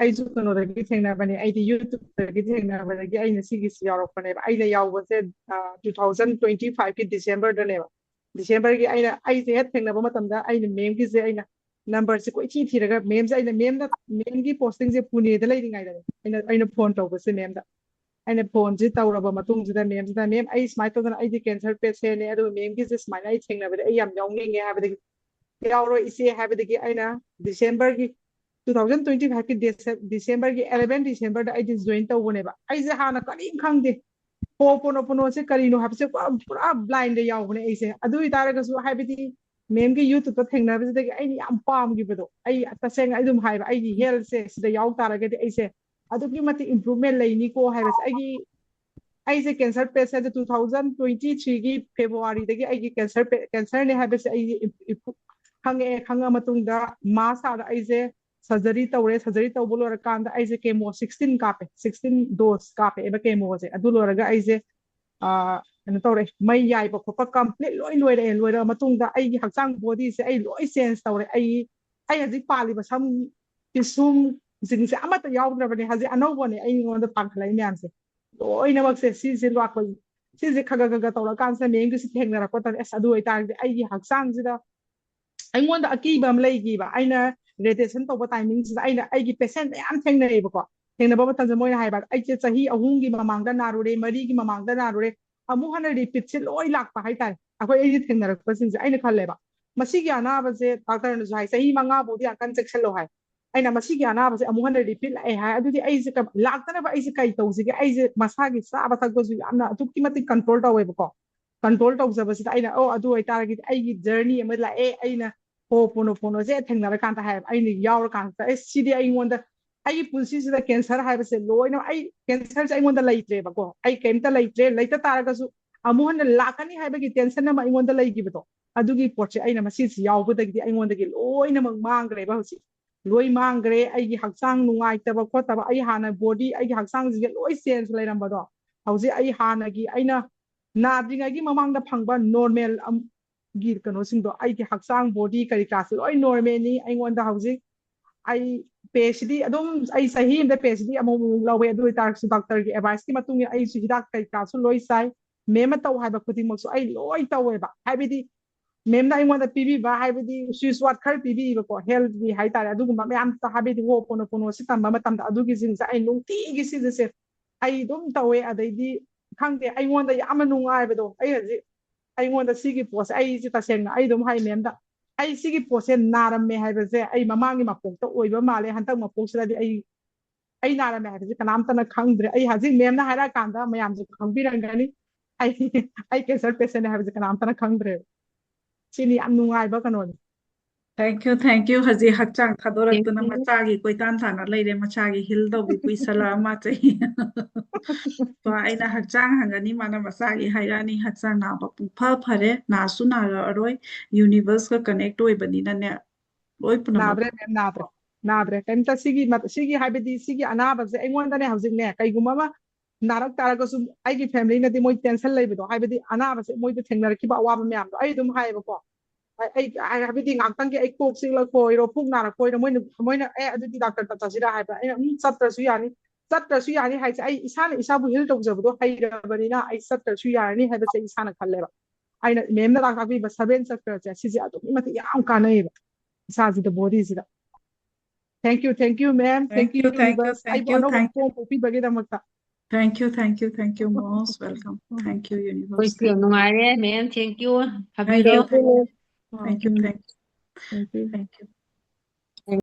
ꯑꯩꯁꯨ ꯀꯩꯅꯣꯗꯒꯤ ꯊꯦꯡꯅꯕꯅꯦ ꯑꯩꯗꯤ ꯌꯨꯇ꯭ꯌꯨꯕꯇꯒꯤ ꯊꯦꯡꯅꯕꯗꯒꯤ ꯑꯩꯅ ꯁꯤꯒꯤꯁꯤ ꯌꯥꯎꯔꯛꯄꯅꯦꯕ ꯑꯩꯅ ꯌꯥꯎꯕꯁꯦ 2025ꯒꯤ ꯗꯤꯁꯦꯝꯕꯔꯗꯅꯦꯕ ꯗꯤꯁꯦꯝꯕꯔꯒꯤ ꯑꯩꯁꯦ ꯍꯦꯛ ꯊꯦꯡꯅꯕ ꯃꯇꯝꯗ ꯑꯩꯅ ꯃꯦꯝꯒꯤꯁꯦ ꯑꯩꯅ ꯅꯝꯕꯔꯁꯦ ꯀꯣꯏꯊꯤ ꯊꯤꯔꯒ ꯃꯦꯝꯁꯦ ꯑꯩꯅ ꯃꯦꯝꯒꯤ ꯄꯣꯁꯇꯤꯡꯁꯦ ꯄꯨꯅꯦꯗ ꯂꯩꯔꯤꯉꯩꯗꯅꯦ ꯑꯩꯅ ꯐꯣꯟ ꯇꯧꯕꯁꯦ ꯃꯦꯝꯗ ꯑꯩꯅ ꯐꯣꯟꯁꯦ ꯇꯧꯔꯕ ꯃꯇꯨꯡꯁꯤꯗ ꯃꯦꯝꯁꯤꯗ ꯃꯦꯝ ꯑꯩ ꯁꯨꯃꯥꯏꯅ ꯇꯧꯗꯅ ꯑꯩꯗꯤ ꯀꯦꯟꯁꯔ ꯄꯦꯁꯦꯟꯅꯦ ꯑꯗꯨꯒ ꯃꯦꯝꯒꯤꯁꯦ ꯁꯨꯃꯥꯏꯅ ꯑꯩ ꯊꯦꯡꯅꯕꯗ ꯑꯩ ꯌꯥꯝ ꯌꯥꯎꯅꯤꯡꯉꯦ ꯍꯥꯏꯕꯗꯒꯤ ꯌꯥꯎꯔꯣꯏ ꯏꯆꯦ ꯍꯥꯏꯕꯗꯒꯤ ꯑꯩꯅ ꯗꯤꯁꯦꯝꯕꯔꯒꯤ 2025ꯒꯤ ꯗꯤꯁꯦꯝꯕꯔꯒꯤ 11 ꯗꯤꯁꯦꯝꯕꯔꯗ ꯑꯩꯗꯤ ꯖꯣꯏꯟ ꯇꯧꯕꯅꯦꯕ ꯑꯩꯁꯦ ꯍꯥꯟꯅ ꯀꯔꯤꯝ ꯈꯪꯗꯦ ꯄꯣꯅꯣꯁꯦ ꯀꯔꯤꯅꯣ ꯍꯥꯏꯕꯁꯦ ꯄꯨꯔꯥ ꯕ꯭ꯂꯥꯏꯟꯗ ꯌꯥꯎꯕꯅꯦ ꯑꯩꯁꯦ ꯑꯗꯨ ꯑꯣꯏꯇꯥꯔꯒꯁꯨ ꯍꯥꯏꯕꯗꯤ ꯃꯦꯝꯒꯤ ꯌꯨꯇ꯭ꯌꯨꯕꯇ ꯊꯦꯡꯅꯕꯁꯤꯗꯒꯤ ꯑꯩꯅ ꯌꯥꯝ ꯄꯥꯝꯈꯤꯕꯗꯣ ꯑꯩ ꯇꯁꯦꯡꯅ ꯑꯩ ꯑꯗꯨꯝ ꯍꯥꯏꯕ ꯑꯩꯒꯤ ꯍꯦꯜꯊꯁꯦ ꯁꯤꯗ ꯌꯥꯎ ꯇꯥꯔꯒꯗꯤ ꯑꯩꯁꯦ ꯑꯗꯨꯛꯀꯤ ꯃꯇꯤꯛ ꯏꯝꯄ꯭ꯔꯨꯚꯃꯦꯟ ꯂꯩꯅꯤꯀꯣ ꯍꯥꯏꯕꯁꯦ ꯑꯩꯁꯦ ꯀꯦꯟꯁꯔ ꯄꯦꯁꯦꯟꯁꯦ 2023ꯒꯤ ꯐꯦꯕ꯭ꯔꯨꯋꯥꯔꯤꯗꯒꯤ ꯑꯩꯒꯤ ꯀꯦꯟꯁꯔꯅꯦ ꯍꯥꯏꯕꯁꯦ ꯑꯩ ꯈꯪꯉ ꯃꯇꯨꯡꯗ ꯃꯥꯔꯆ ꯊꯥꯗ ꯑꯩꯁꯦ ꯁꯔꯖꯔꯤ ꯇꯧꯕ ꯂꯣꯏꯔꯀꯥꯟꯗ ꯑꯩꯁꯦ ꯀꯦꯃꯣ 16 ꯗꯣꯁ ꯀꯥꯞꯄꯦꯕ ꯀꯦꯃꯣꯁꯦ ꯑꯗꯨ ꯂꯣꯏꯔꯒ ꯑꯩꯁꯦ ꯀꯩꯅꯣ ꯇꯧꯔꯦ ꯃꯩ ꯌꯥꯏꯕ ꯈꯣꯠꯄ ꯀꯝꯄ꯭ꯂꯤꯠ ꯂꯣꯏꯔꯛꯑꯦ ꯂꯣꯏꯔꯕ ꯃꯇꯨꯡꯗ ꯑꯩꯒꯤ ꯍꯛꯆꯥꯡ ꯕꯣꯗꯤꯁꯦ ꯑꯩ ꯂꯣꯏ ꯆꯦꯟꯖ ꯇꯧꯔꯦ ꯑꯩ ꯍꯧꯖꯤꯛ ꯄꯥꯜꯂꯤꯕ ꯁꯝ ꯄꯤꯁꯨꯝꯁꯤꯡꯁꯦ ꯑꯃꯠꯇ ꯌꯥꯎꯗ꯭ꯔꯕꯅꯦ ꯍꯧꯖꯤꯛ ꯑꯅꯧꯕꯅꯦ ꯑꯩꯉꯣꯟꯗ ꯄꯥꯟꯈꯠꯂꯛꯏ ꯃꯌꯥꯝꯁꯦ ꯂꯣꯏꯅꯃꯛꯁꯦ ꯁꯤꯁꯦ ꯂꯥꯛꯄ ꯁꯤꯁꯦ ꯈꯒ ꯇꯧꯔꯀꯥꯟꯁꯤꯗ ꯃꯦꯝꯒꯤꯁꯤ ꯊꯦꯡꯅꯔꯛꯄ ꯃꯇꯝꯗ ꯑꯁ ꯑꯗꯨ ꯑꯣꯏꯇꯥꯔꯗꯤ ꯑꯩꯒꯤ ꯍꯛꯆꯥꯡꯁꯤꯗ ꯑꯩꯉꯣꯟꯗ ꯑꯀꯤꯕ ꯑꯃ ꯂꯩꯈꯤꯕ ꯑꯩꯅ ꯔꯦꯗꯤꯌꯦꯁꯟ ꯇꯧꯕ ꯇꯥꯏꯃꯤꯡꯁꯤꯗ ꯑꯩꯒꯤ ꯄꯦꯁꯦꯟ ꯃꯌꯥꯝ ꯊꯦꯡꯅꯩꯌꯦꯕꯀꯣ ꯊꯦꯡꯅꯕ ꯃꯇꯝꯗ ꯃꯣꯏꯅ ꯍꯥꯏꯕ ꯑꯩꯁꯦ ꯆꯍꯤ 3ꯒꯤ ꯃꯃꯥꯡꯗ ꯅꯥꯔꯨꯔꯦ 4ꯒꯤ ꯃꯃꯥꯡꯗ ꯅꯥꯔꯨꯔꯦ ꯑꯃꯨꯛ ꯍꯟꯅ ꯔꯤꯄꯤꯠꯁꯦ ꯂꯣꯏ ꯂꯥꯛꯄ ꯍꯥꯏꯇꯥꯔꯦ ꯑꯩꯁꯦ ꯊꯦꯡꯅꯔꯛꯄꯁꯤꯡꯁꯦ ꯑꯩꯅ ꯈꯜꯂꯦꯕ ꯃꯁꯤꯒꯤ ꯑꯅꯥꯕꯁꯦ ꯗꯥꯛꯇꯔꯅꯁꯨ ꯍꯥꯏ ꯆꯍꯤ 5 ꯐꯥꯎꯗꯤ ꯌꯥꯝ ꯀꯟꯅ ꯆꯦꯛꯁꯤꯜꯂꯣ ꯍꯥꯏ ꯑꯩꯅ ꯃꯁꯤꯒꯤ ꯑꯅꯥꯕꯁꯦ ꯑꯃꯨꯛ ꯍꯟꯅ ꯔꯤꯄꯤꯠ ꯂꯥꯛꯑꯦ ꯍꯥꯏ ꯑꯗꯨꯗꯤ ꯑꯩꯁꯦ ꯂꯥꯛꯇꯅꯕ ꯑꯩꯁꯦ ꯀꯩ ꯇꯧꯁꯤꯒꯦ ꯑꯩꯁꯦ ꯃꯁꯥꯒꯤ ꯆꯥꯕ ꯊꯛꯄꯁꯨ ꯌꯥꯝꯅ ꯑꯗꯨꯛꯀꯤ ꯃꯇꯤꯛ ꯀꯟꯇ꯭ꯔꯣꯜ ꯇꯧꯋꯦꯕꯀꯣ ꯀꯟꯇ꯭ꯔꯣꯜ ꯇꯧꯖꯕꯁꯤꯗ ꯑꯩꯅ ꯑꯗꯨ ꯑꯣꯏꯇꯥꯔꯒꯗꯤ ꯑꯩꯒꯤ ꯖꯔꯅꯤ ꯑꯃ ꯂꯥꯛꯑꯦ ꯑꯩꯅ ꯄꯣꯅꯣꯁꯦ ꯊꯦꯡꯅꯔꯀꯥꯟꯗ ꯍꯥꯏꯌꯦꯕ ꯑꯩꯅ ꯌꯥꯎꯔꯀꯥꯟꯗ ꯁꯤꯗꯤ ꯑꯩꯉꯣꯟꯗ ꯑꯩꯒꯤ ꯄꯨꯟꯁꯤꯁꯤꯗ ꯀꯦꯟꯁꯔ ꯍꯥꯏꯕꯁꯦ ꯂꯣꯏꯅ ꯀꯦꯟꯁꯔꯁꯦ ꯑꯩꯉꯣꯟꯗ ꯂꯩꯇ꯭ꯔꯦꯕꯀꯣ ꯑꯩ ꯀꯩꯝꯇ ꯂꯩꯇ ꯇꯥꯔꯒꯁꯨ ꯑꯃꯨꯛ ꯍꯟꯅ ꯂꯥꯛꯀꯅꯤ ꯍꯥꯏꯕꯒꯤ ꯇꯦꯟꯁꯟ ꯑꯃ ꯑꯩꯉꯣꯟꯗ ꯂꯩꯈꯤꯕꯗꯣ ꯑꯗꯨꯒꯤ ꯄꯣꯠꯁꯦ ꯑꯩꯅ ꯃꯁꯤꯁꯤ ꯌꯥꯎꯕꯗꯒꯤꯗꯤ ꯑꯩꯉꯣꯟꯗꯒꯤ ꯂꯣꯏꯅꯃꯛ ꯃꯥꯡꯈ꯭ꯔꯦꯕ ꯍꯧꯖꯤꯛ ꯂꯣꯏ ꯃꯥꯡꯈ꯭ꯔꯦ ꯑꯩꯒꯤ ꯍꯛꯆꯥꯡ ꯅꯨꯡꯉꯥꯏꯇꯕ ꯈꯣꯠꯇꯕ ꯑꯩ ꯍꯥꯟꯅ ꯑꯩꯒꯤ ꯍꯛꯆꯥꯡꯁꯤꯒ ꯂꯣꯏ ꯆꯦꯟꯖ ꯂꯩꯔꯝꯕꯗꯣ ꯍꯧꯖꯤꯛ ꯑꯩ ꯍꯥꯟꯅꯒꯤ ꯑꯩꯅ ꯅꯥꯗ꯭ꯔꯤꯉꯩꯒꯤ ꯃꯃꯥꯡꯗ ꯐꯪꯕ ꯅꯣꯔꯃꯦꯜ ꯒꯤ ꯀꯩꯅꯣꯁꯤꯡꯗꯣ ꯑꯩꯒꯤ ꯍꯛꯆꯥꯡ ꯕꯣꯗꯤ ꯀꯔꯤ ꯀꯔꯥꯁꯦ ꯂꯣꯏ ꯅꯣꯔꯃꯦꯜꯅꯤ ꯑꯩꯉꯣꯟꯗ ꯍꯧꯖꯤꯛ ꯑꯩ ꯄꯦꯁꯤꯗꯤ ꯑꯗꯨꯝ ꯑꯩ ꯆꯍꯤ ꯑꯃꯗ ꯄꯦꯁꯤꯗꯤ ꯑꯃꯨꯛ ꯂꯧꯋꯦ ꯑꯗꯨ ꯑꯣꯏꯇꯥꯔꯒꯁꯨ ꯗꯣꯛꯇꯔꯒꯤ ꯑꯦꯗꯚꯥꯏꯁꯀꯤ ꯃꯇꯨꯡ ꯏꯟꯅ ꯑꯩꯁꯨ ꯍꯤꯗꯥꯛ ꯀꯔꯤ ꯀꯔꯥꯁꯨ ꯂꯣꯏ ꯆꯥꯏ ꯃꯦꯝꯅ ꯇꯧ ꯍꯥꯏꯕ ꯈꯨꯗꯤꯡꯃꯛꯁꯨ ꯑꯩ ꯂꯣꯏ ꯇꯧꯋꯦꯕ ꯍꯥꯏꯕꯗꯤ ꯃꯦꯝꯅ ꯑꯩꯉꯣꯟꯗ ꯄꯤꯕꯤꯕ ꯍꯥꯏꯕꯗꯤ ꯁ꯭ꯋꯤꯁ ꯋꯥꯔꯗ ꯈꯔ ꯄꯤꯕꯤꯕꯀꯣ ꯍꯦꯜꯊꯀꯤ ꯍꯥꯏꯇꯥꯔꯦ ꯑꯗꯨꯒꯨꯝꯕ ꯃꯌꯥꯝ ꯍꯥꯏꯕꯗꯤ ꯄꯣꯅꯣꯁꯤ ꯇꯝꯕ ꯃꯇꯝꯗ ꯑꯗꯨꯒꯤꯁꯤꯡꯁꯦ ꯑꯩ ꯅꯨꯡꯇꯤꯒꯤ ꯁꯤꯁꯦ ꯑꯩ ꯑꯗꯨꯝ ꯇꯧꯋꯦ ꯑꯗꯩꯗꯤ ꯈꯪꯗꯦ ꯑꯩꯉꯣꯟꯗ ꯌꯥꯝꯅ ꯅꯨꯡꯉꯥꯏꯕꯗꯣ ꯑꯩ ꯍꯧꯖꯤꯛ ꯑꯩꯉꯣꯟꯗ ꯁꯤꯒꯤ ꯄꯣꯠꯁꯦ ꯑꯩꯁꯦ ꯇꯁꯦꯡꯅ ꯑꯩ ꯑꯗꯨꯝ ꯍꯥꯏ ꯃꯦꯝꯗ ꯑꯩ ꯁꯤꯒꯤ ꯄꯣꯠꯁꯦ ꯅꯥꯔꯝꯃꯦ ꯍꯥꯏꯕꯁꯦ ꯑꯩ ꯃꯃꯥꯡꯒꯤ ꯃꯄꯣꯛꯇ ꯑꯣꯏꯕ ꯃꯥꯜꯂꯦ ꯍꯟꯗꯛ ꯃꯄꯣꯛꯁꯤꯗꯗꯤ ꯑꯩ ꯅꯥꯔꯝꯃꯦ ꯍꯥꯏꯕꯁꯦ ꯀꯅꯥꯝꯇꯅ ꯈꯪꯗ꯭ꯔꯦ ꯑꯩ ꯍꯧꯖꯤꯛ ꯃꯦꯝꯅ ꯍꯥꯏꯔꯛꯑꯀꯥꯟꯗ ꯃꯌꯥꯝꯁꯨ ꯈꯪꯕꯤꯔꯝꯒꯅꯤ ꯑꯩ ꯀꯦꯟꯁꯔ ꯄꯦꯁꯦꯟꯅꯦ ꯍꯥꯏꯕꯁꯦ ꯀꯅꯥꯝꯇꯅ ꯈꯪꯗ꯭ꯔꯦꯕ ꯁꯤꯅꯤ ꯌꯥꯝ ꯅꯨꯡꯉꯥꯏꯕ ꯀꯩꯅꯣꯅꯤ ꯊꯦꯡꯛ ꯌꯨ ꯍꯧꯖꯤꯛ ꯍꯛꯆꯥꯡ Thank ꯊꯥꯗꯣꯔꯛꯇꯨꯅ you. ꯃꯆꯥꯒꯤ ꯀꯣꯏꯇꯥꯟ ꯊꯥꯅ ꯂꯩꯔꯦ ꯃꯆꯥꯒꯤ ꯍꯤꯜ ꯇꯧꯕꯤ ꯀꯨꯏꯁꯜꯂꯛꯑ ꯃꯥ ꯆꯍꯤ ꯑꯩꯅ ꯍꯛꯆꯥꯡ ꯍꯪꯒꯅꯤ ꯃꯥꯅ ꯃꯆꯥꯒꯤ ꯍꯥꯏꯔꯛꯑꯅꯤ ꯍꯛꯆꯥꯡ ꯅꯥꯕ ꯄꯨꯡꯐ ꯐꯔꯦ ꯅꯥꯁꯨ ꯅꯥꯔꯛꯑꯔꯣꯏ ꯌꯨꯅꯤꯚꯔꯁꯀ ꯀꯅꯦꯛ ꯑꯣꯏꯕꯅꯤꯅꯅꯦ ꯂꯣꯏ ꯄꯨꯝꯅꯃꯛ ꯅꯥꯗ꯭ꯔꯦ ꯃꯦꯝ ꯅꯥꯗ꯭ꯔꯦ ꯀꯩꯝꯇ ꯁꯤꯒꯤ ꯍꯥꯏꯕꯗꯤ ꯁꯤꯒꯤ ꯑꯅꯥꯕꯁꯦ ꯑꯩꯉꯣꯟꯗꯅꯦ ꯍꯧꯖꯤꯛꯅꯦ ꯀꯩꯒꯨꯝꯕ ꯑꯃ ꯅꯥꯔꯛ ꯇꯥꯔꯒꯁꯨ ꯑꯩꯒꯤ ꯐꯦꯃꯤꯂꯤꯅꯗꯤ ꯃꯣꯏ ꯇꯦꯟꯁꯟ ꯂꯩꯕꯗꯣ ꯍꯥꯏꯕꯗꯤ ꯑꯅꯥꯕꯁꯦ ꯃꯣꯏꯗ ꯊꯦꯡꯅꯔꯛꯈꯤꯕ ꯑꯋꯥꯕ ꯃꯌꯥꯝꯗꯣ ꯑꯩ ꯑꯗꯨꯝ ꯍꯥꯏꯌꯦꯕꯀꯣ ꯑꯩ ꯍꯥꯏꯕꯗꯤ ꯉꯥꯛꯇꯪꯒꯤ ꯑꯩ ꯀꯣꯛ ꯆꯤꯛꯂꯛꯄ ꯑꯣꯏꯔꯣ ꯄꯨꯛ ꯅꯥꯔꯛꯄ ꯑꯣꯏꯔꯣ ꯃꯣꯏꯅ ꯑꯗꯨꯗꯤ ꯗꯥꯛꯇꯔ ꯆꯠꯁꯤꯔꯥ ꯍꯥꯏꯕ ꯑꯩꯅ ꯆꯠꯇ꯭ꯔꯁꯨ ꯌꯥꯅꯤ ꯍꯥꯏꯁꯦ ꯑꯩ ꯏꯁꯥꯅ ꯏꯁꯥꯕꯨ ꯍꯤꯜ ꯇꯧꯖꯕꯗꯣ ꯍꯩꯔꯕꯅꯤna ꯑꯩ ꯆꯠꯇ꯭ꯔꯁꯨ ꯌꯥꯔꯅꯤ ꯍꯥꯏꯕꯁꯦ ꯑꯩ ꯏꯁꯥꯅ ꯈꯜꯂꯦꯕ ꯑꯩꯅ ꯃꯦꯝꯅ ꯇꯥꯛꯄꯤꯕ 7 ꯆꯀ꯭ꯔꯁꯦ ꯁꯤꯁꯦ ꯑꯗꯨꯛꯀꯤ ꯃꯇꯤꯛ ꯌꯥꯝ ꯀꯥꯟꯅꯩꯌꯦꯕ ꯏꯁꯥꯁꯤꯗ ꯕꯣꯗꯤꯁꯤꯗ thank you ma'am thank you universe ꯑꯩꯕꯨ ꯑꯅꯧꯕ ꯄꯣꯛ ꯄꯣꯛꯄꯤꯕꯒꯤꯗꯃꯛꯇ thank you most welcome thank you universe Oi, nungaire, ma'am, thank you. thank Habiro. you Thank you. thank you Thank you. thank you